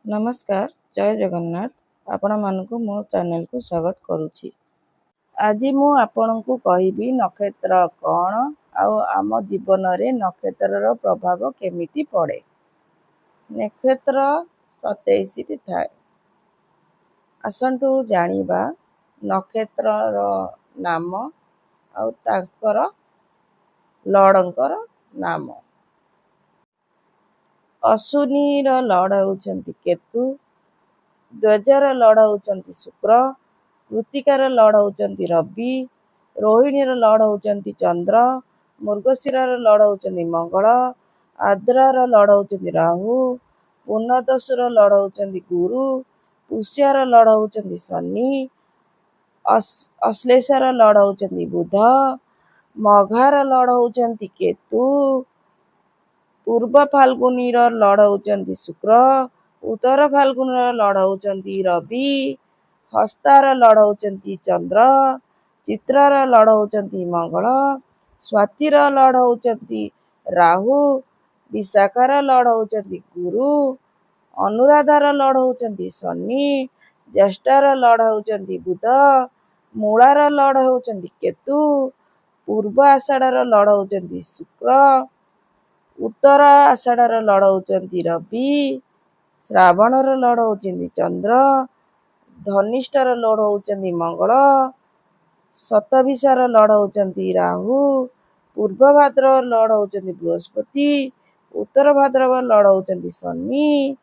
नमस्कार जय जगन्नाथ आपण मानकु मो चैनल को स्वागत करुछि। आज मु आपण को कहबी नक्षत्र कौन आम जीवन रे नक्षत्र रो प्रभाव केमिति पड़े। नक्षत्र 27 टी थाए। आसंतु जानिबा नक्षत्र रो नाम आउ ताकर लॉर्डंकर नाम। अश्विनी रो लॉर्ड होउचंती केतु, ध्वजार लॉर्ड होउचंती शुक्र, कृतिकार लॉर्ड होउचंती रवि, रोहिणीर लॉर्ड होउचंती चंद्र, मृगशिरार लॉर्ड होउचंती मंगल, आद्रार लॉर्ड होउचंती राहु, पूर्णदशुर लॉर्ड होउचंती गुरु, पुष्यार लॉर्ड होउचंती शनि, अश्लेषार लॉर्ड होउचंती बुध, मघार लॉर्ड होउचंती केतु, पूर्व फाल्गुनी लॉर्ड होउचंती शुक्र, उत्तर फाल्गुनी लॉर्ड होउचंती रवि, हस्तार लॉर्ड होउचंती चंद्र, चित्रार लॉर्ड होउचंती मंगल, स्वातिर लॉर्ड होउचंती राहु, विशाखार लॉर्ड होउचंती गुरु, अनुराधार लॉर्ड होउचंती शनि, ज्येष्ठार लॉर्ड होउचंती बुध, मूलार लॉर्ड होउचंती केतु, पूर्व आषाढ़ार लॉर्ड होउचंती शुक्र, उत्तर आषाढ़ार लॉर्ड होउचंती रवि, श्रावणर लॉर्ड होउचंती चंद्र, धनिष्ठार लॉर्ड होउचंती मंगल, शतभिषार लॉर्ड होउचंती राहु, पूर्व भाद्रव लॉर्ड होउचंती बृहस्पति, उत्तर भाद्रव लॉर्ड होउचंती शनि,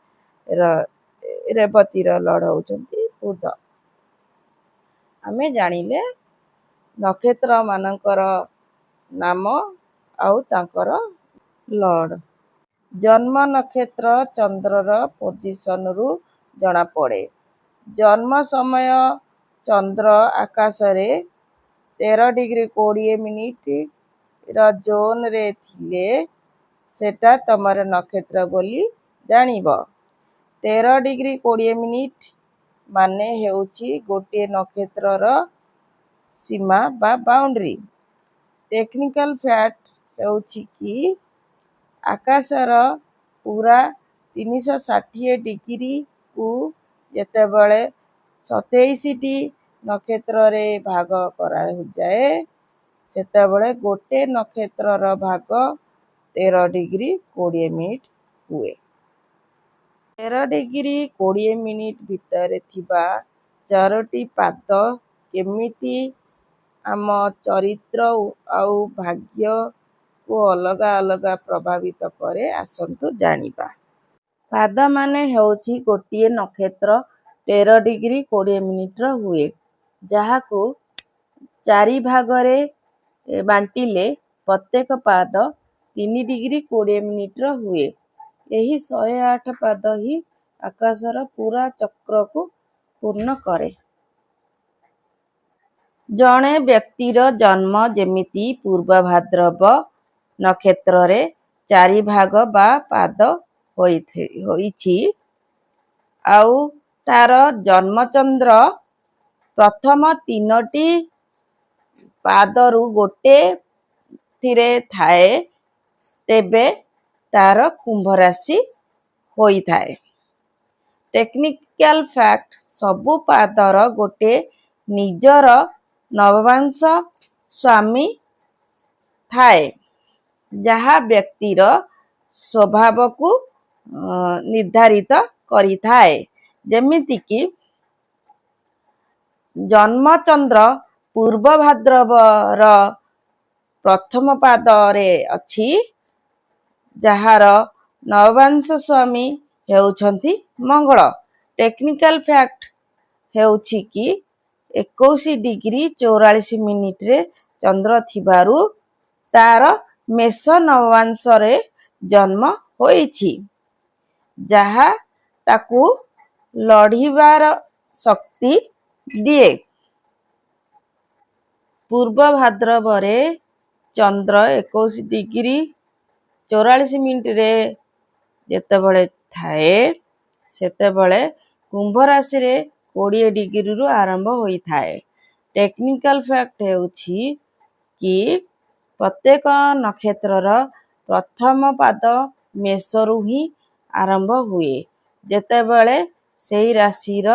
रेवतीर लॉर्ड होउचंती बुध। आमे जानिले नक्षत्र मानकर नाम आउ तांकर लॉर्ड। जन्म नक्षत्र चंद्रर पोजिशन रु जना पड़े। जन्म समय चंद्र आकाश रे 13 डिग्री 20 मिनिट रा जोन रे थिले सेटा तमर नक्षत्र बोली जानिबो। 13 डिग्री 20 मिनिट माने हेउची गोटे नक्षत्र रा सीमा बा बाउंड्री। टेक्निकल फैक्ट हेउची कि आकाशर पूरा 360 डिग्री को जेतेबेले 27 टी नक्षत्र रे भाग करा जाए सेतेबेले गोटे नक्षत्र रा भाग 13 डिग्री 20 मिनिट हुए। 13 डिग्री 20 मिनिट भितर थिबा 4टी पाद केमिति आम चरित्र आउ भाग्य को अलगा अलगा प्रभावित करे आसंतु जानिबा। पाद माने हेउची गोटिए नक्षत्र 13 डिग्री 20 मिनिट रो हुए जहाकू 4 भागरे बांटिले प्रत्येक पाद 3 डिग्री 20 मिनिट रो हुए। यही 108 पाद ही आकाशर पूरा चक्र को पूर्ण करे। जणे व्यक्तिर जन्म जेमिति पूर्व भाद्रव नक्षत्र रे 4 भाग बा पाद होइछि आउ तार जन्मचंद्र प्रथम 3टी पादरु गोटे थिरे थाए तेबे तार कुंभ राशि होई थाए। टेक्निकल फैक्ट सबु पादर गोटे निजर नवमांश स्वामी थाए जहा व्यक्तिर स्वभाव को निर्धारित करी थाए। जेमिति कि जन्मचंद्र पूर्व भाद्रवर प्रथम पाद रे अछि जहार नवमांश स्वामी हेउछंती मंगल। टेक्निकल फैक्ट हेउछि कि 21 डिग्री 44 मिनिट रे चंद्र थिबारु तार मेष नवमांश रे जन्म होइछि जहा ताकू लढ़िबार शक्ति दिए। पूर्व भाद्रव रे चंद्र 21 डिग्री 44 मिनिट रे जेतेबेले थाए सेतेबेले कुंभ राशि रे 20 डिग्री रु आरंभ होई थाए। टेक्निकल फैक्ट हेउछि कि प्रत्येक नक्षत्रर प्रथम पाद मेषरु ही आरंभ हुए ଯେତେବେଳେ ସେହି ରାଶିର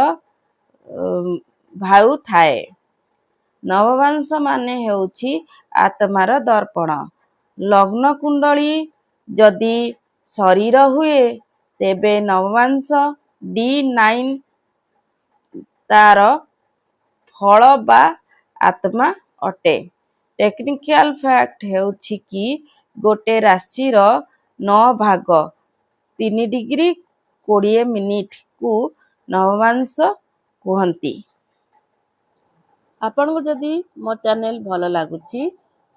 ଭାଉ ଥାଏ। ନବମାଂଶ ମାନେ ହେଉଛି ଆତ୍ମାର ଦର୍ପଣ। ଲଗ୍ନ କୁଣ୍ଡଳୀ ଯଦି ଶରୀର ହୁଏ ତେବେ ନବମାଂଶ D9 ତାର ଫଳ ବା ଆତ୍ମା ଅଟେ। ଟେକ୍ନିକାଲ ଫ୍ୟାକ୍ଟ ହେଉଛି କି ଗୋଟେ ରାଶିର 9 ଭାଗ 3 ଡିଗ୍ରୀ 20 ମିନିଟକୁ ନବମାଂଶ କୁହନ୍ତି। ଆପଣଙ୍କୁ ଯଦି ମୋ ଚ୍ୟାନେଲ ଭଲ ଲାଗୁଛି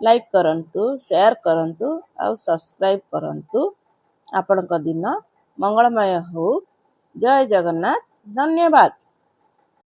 ଲାଇକ୍ କରନ୍ତୁ, ସେୟାର କରନ୍ତୁ ଆଉ ସବସ୍କ୍ରାଇବ୍ କରନ୍ତୁ। ଆପଣଙ୍କ ଦିନ ମଙ୍ଗଳମୟ ହେଉ। ଜୟ ଜଗନ୍ନାଥ। ଧନ୍ୟବାଦ।